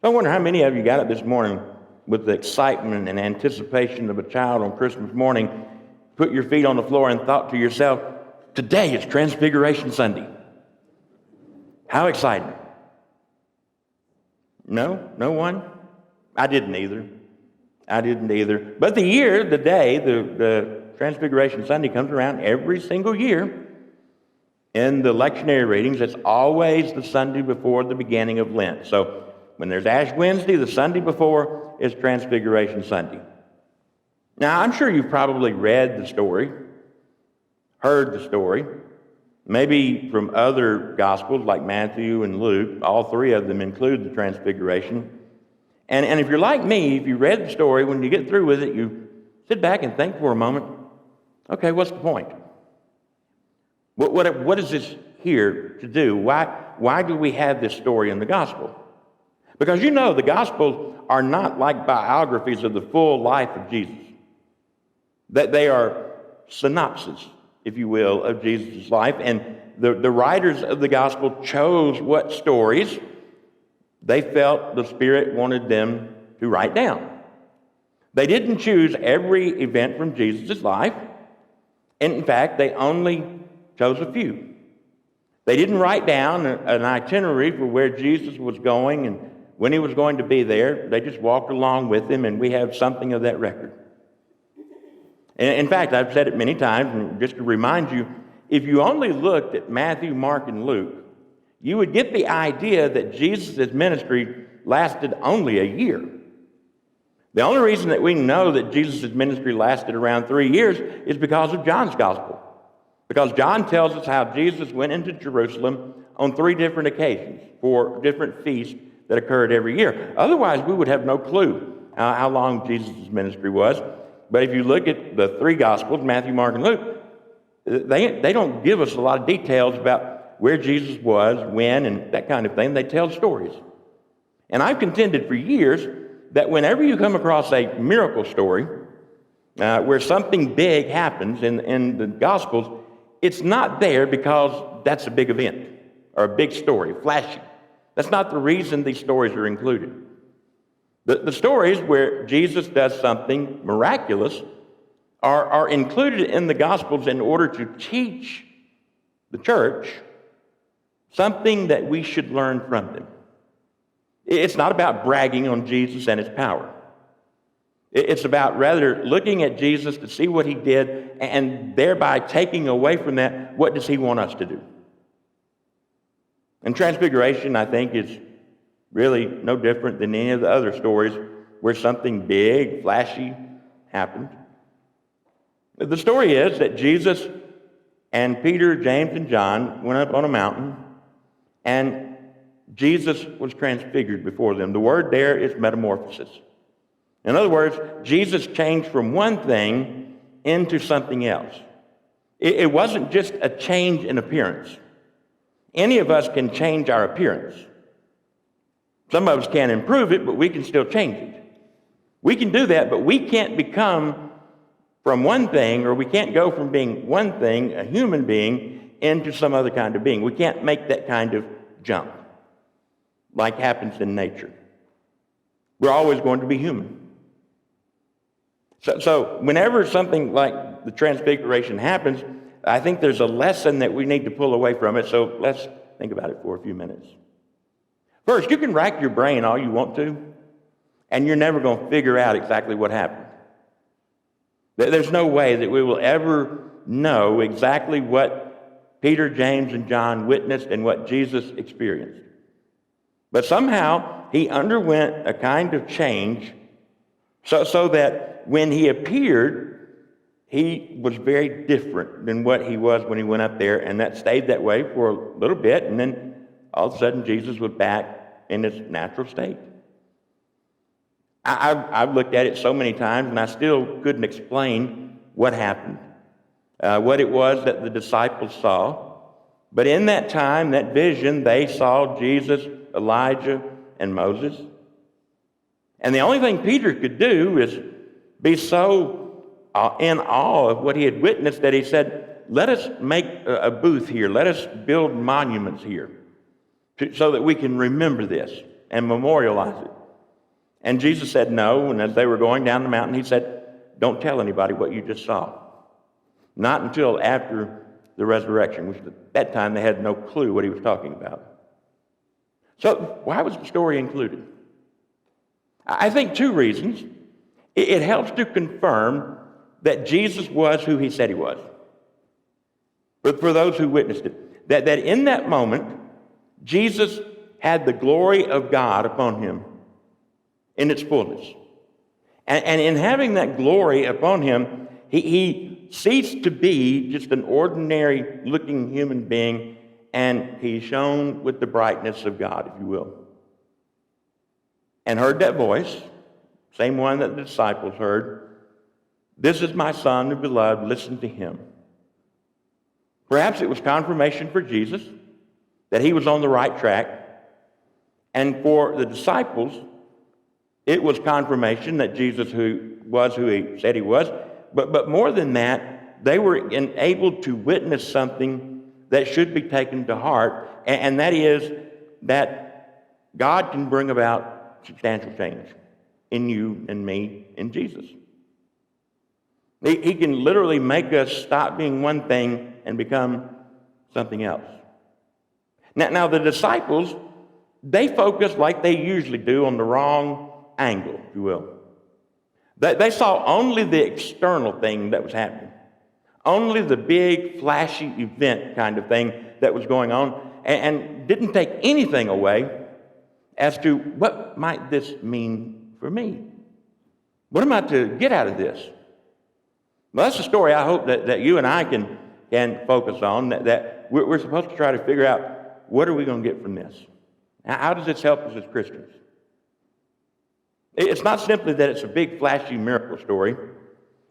I wonder how many of you got up this morning with the excitement and anticipation of a child on Christmas morning, put your feet on the floor and thought to yourself, today is Transfiguration Sunday. How exciting. No one? I didn't either. But the day, the Transfiguration Sunday comes around every single year. In the lectionary readings, it's always the Sunday before the beginning of Lent. So when there's Ash Wednesday, the Sunday before is Transfiguration Sunday. Now, I'm sure you've probably read the story, heard the story, maybe from other Gospels like Matthew and Luke. All three of them include the Transfiguration. And if you're like me, if you read the story, when you get through with it, you sit back and think for a moment, okay, what's the point? What is this here to do? Why do we have this story in the Gospel? Because the Gospels are not like biographies of the full life of Jesus. That they are synopses, if you will, of Jesus' life. And the writers of the Gospel chose what stories they felt the Spirit wanted them to write down. They didn't choose every event from Jesus' life. And in fact, they only chose a few. They didn't write down an itinerary for where Jesus was going and when he was going to be there. They just walked along with him, and we have something of that record. In fact, I've said it many times, and just to remind you, if you only looked at Matthew, Mark, and Luke, you would get the idea that Jesus' ministry lasted only a year. The only reason that we know that Jesus' ministry lasted around 3 years is because of John's Gospel. Because John tells us how Jesus went into Jerusalem on 3 different occasions for different feasts that occurred every year. Otherwise, we would have no clue how long Jesus' ministry was. But if you look at the 3 Gospels, Matthew, Mark, and Luke, they don't give us a lot of details about where Jesus was, when, and that kind of thing. They tell stories. And I've contended for years that whenever you come across a miracle story where something big happens in the Gospels, it's not there because that's a big event or a big story, flashy. That's not the reason these stories are included. The stories where Jesus does something miraculous are included in the Gospels in order to teach the church something that we should learn from them. It's not about bragging on Jesus and his power. It's about rather looking at Jesus to see what he did and thereby taking away from that, what does he want us to do? And Transfiguration, I think, is really no different than any of the other stories where something big, flashy happened. The story is that Jesus and Peter, James, and John went up on a mountain, and Jesus was transfigured before them. The word there is metamorphosis. In other words, Jesus changed from one thing into something else. It wasn't just a change in appearance. Any of us can change our appearance. Some of us can't improve it, but we can still change it. We can do that, but we can't become from one thing, or we can't go from being one thing, a human being, into some other kind of being. We can't make that kind of jump like happens in nature. We're always going to be human. So whenever something like the Transfiguration happens, I think there's a lesson that we need to pull away from it. So let's think about it for a few minutes. First, you can rack your brain all you want to, and you're never going to figure out exactly what happened. There's no way that we will ever know exactly what Peter, James, and John witnessed and what Jesus experienced. But somehow he underwent a kind of change so that when he appeared, he was very different than what he was when he went up there, and that stayed that way for a little bit, and then all of a sudden Jesus was back in his natural state. I've looked at it so many times, and I still couldn't explain what happened, what it was that the disciples saw. But in that time, that vision, they saw Jesus, Elijah, and Moses. And the only thing Peter could do is be so in awe of what he had witnessed that he said, let us make a booth here. Let us build monuments here so that we can remember this and memorialize it. And Jesus said no, and as they were going down the mountain, he said, don't tell anybody what you just saw. Not until after the resurrection, which at that time they had no clue what he was talking about. So why was the story included? I think two reasons. It helps to confirm that Jesus was who he said he was. But for those who witnessed it, that in that moment, Jesus had the glory of God upon him in its fullness. And in having that glory upon him, he ceased to be just an ordinary looking human being, and he shone with the brightness of God, if you will. And heard that voice, same one that the disciples heard, "This is my Son, the beloved, listen to him." Perhaps it was confirmation for Jesus that he was on the right track. And for the disciples, it was confirmation that Jesus was who he said he was. But more than that, they were enabled to witness something that should be taken to heart, and that is that God can bring about substantial change in you and me in Jesus. He can literally make us stop being one thing and become something else. Now the disciples, they focused like they usually do on the wrong angle, if you will. They saw only the external thing that was happening, only the big, flashy event kind of thing that was going on, and didn't take anything away as to what might this mean for me? What am I to get out of this? Well, that's a story I hope that you and I can focus on, that we're supposed to try to figure out, what are we going to get from this? How does this help us as Christians? It's not simply that it's a big, flashy miracle story.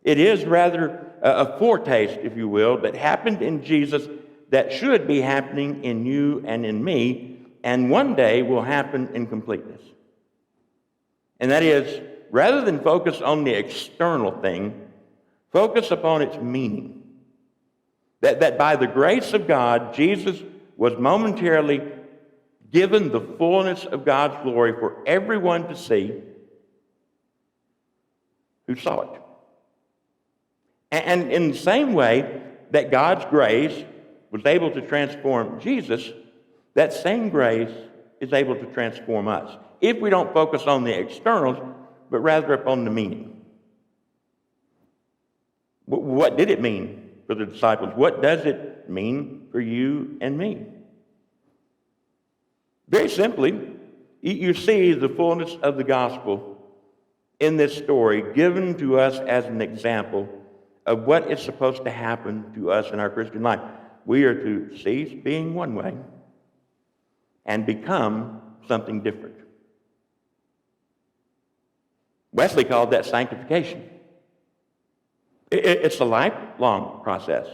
It is rather a foretaste, if you will, that happened in Jesus that should be happening in you and in me, and one day will happen in completeness. And that is, rather than focus on the external thing, focus upon its meaning. That by the grace of God, Jesus was momentarily given the fullness of God's glory for everyone to see who saw it. And in the same way that God's grace was able to transform Jesus, that same grace is able to transform us, if we don't focus on the externals, but rather upon the meaning. What did it mean for the disciples? What does it mean for you and me? Very simply, you see the fullness of the gospel in this story given to us as an example of what is supposed to happen to us in our Christian life. We are to cease being one way and become something different. Wesley called that sanctification. It's a lifelong process.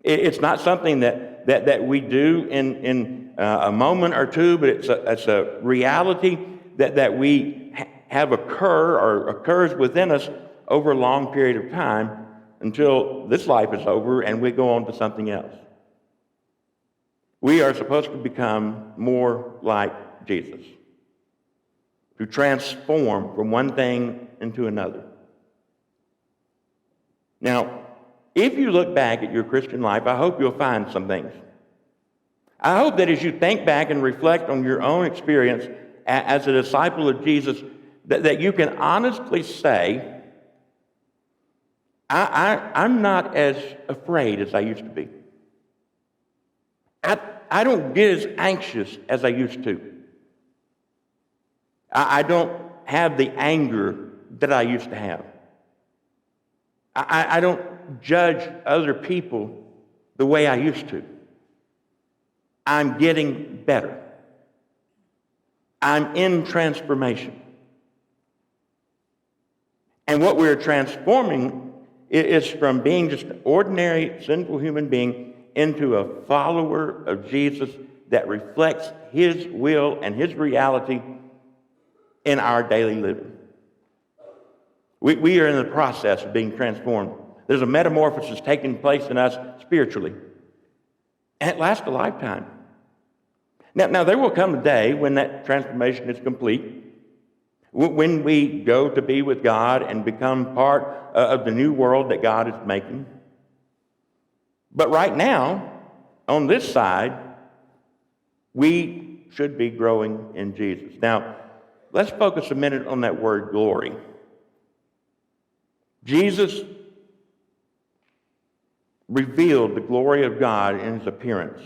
It's not something that we do in a moment or two, but it's a reality that we have occur or occurs within us over a long period of time until this life is over and we go on to something else. We are supposed to become more like Jesus, to transform from one thing into another. Now, if you look back at your Christian life, I hope you'll find some things. I hope that as you think back and reflect on your own experience as a disciple of Jesus, that you can honestly say, I'm not as afraid as I used to be. I don't get as anxious as I used to. I don't have the anger that I used to have. I don't judge other people the way I used to. I'm getting better. I'm in transformation. And what we're transforming is from being just an ordinary, sinful human being into a follower of Jesus that reflects his will and his reality in our daily living. We are in the process of being transformed. There's a metamorphosis taking place in us spiritually. And it lasts a lifetime. Now there will come a day when that transformation is complete, when we go to be with God and become part of the new world that God is making. But right now, on this side, we should be growing in Jesus. Now, let's focus a minute on that word glory. Jesus revealed the glory of God in his appearance.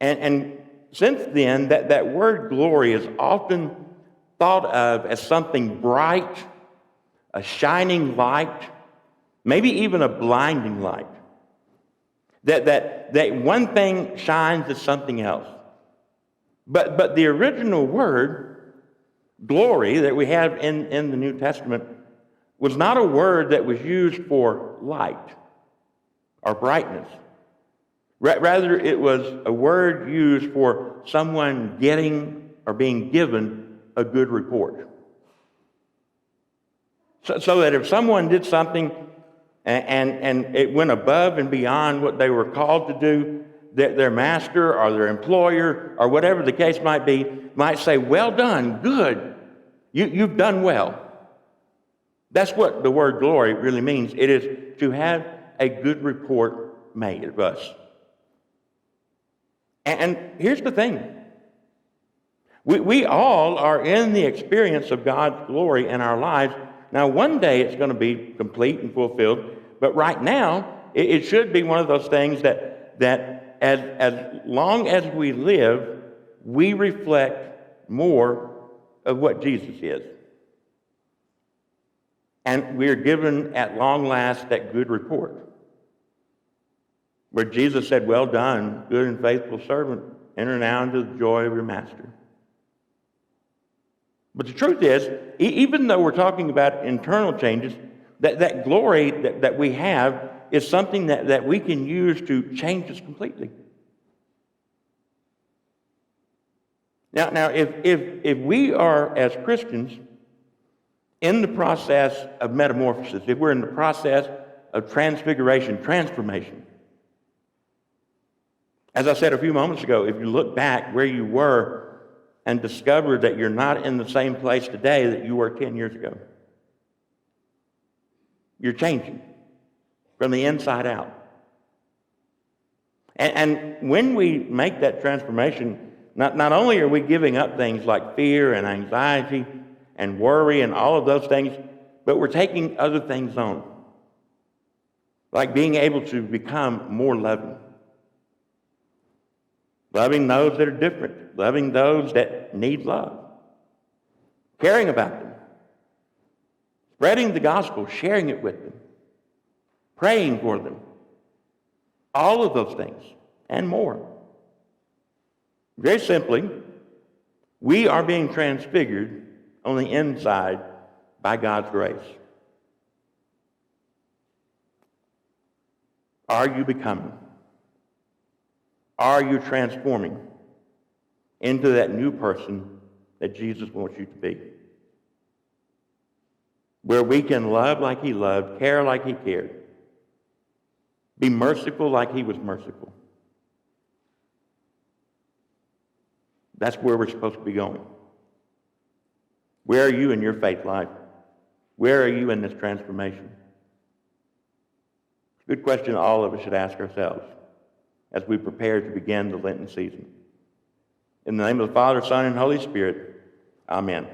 And since then, that word glory is often thought of as something bright, a shining light, maybe even a blinding light. That one thing shines as something else. But the original word, glory, that we have in the New Testament, was not a word that was used for light or brightness. Rather, it was a word used for someone getting or being given a good report. So that if someone did something and it went above and beyond what they were called to do, that their master or their employer or whatever the case might be, might say, well done, good, you've done well. That's what the word glory really means. It is to have a good report made of us. And here's the thing. We all are in the experience of God's glory in our lives. Now, one day it's going to be complete and fulfilled, but right now it should be one of those things that as long as we live, we reflect more of what Jesus is. And we are given at long last that good report, where Jesus said, well done, good and faithful servant, enter now into the joy of your master. But the truth is, even though we're talking about internal changes, that glory that we have is something that we can use to change us completely. Now, if we are, as Christians, in the process of metamorphosis, if we're in the process of transfiguration, transformation, as I said a few moments ago, if you look back where you were and discover that you're not in the same place today that you were 10 years ago, you're changing from the inside out. And when we make that transformation, not only are we giving up things like fear and anxiety and worry and all of those things, but we're taking other things on, like being able to become more loving. Loving those that are different, loving those that need love, caring about them, spreading the gospel, sharing it with them, praying for them, all of those things and more. Very simply, we are being transfigured on the inside by God's grace. Are you becoming? Are you transforming into that new person that Jesus wants you to be? Where we can love like he loved, care like he cared, be merciful like he was merciful. That's where we're supposed to be going. Where are you in your faith life? Where are you in this transformation? It's a good question all of us should ask ourselves as we prepare to begin the Lenten season. In the name of the Father, Son, and Holy Spirit, amen.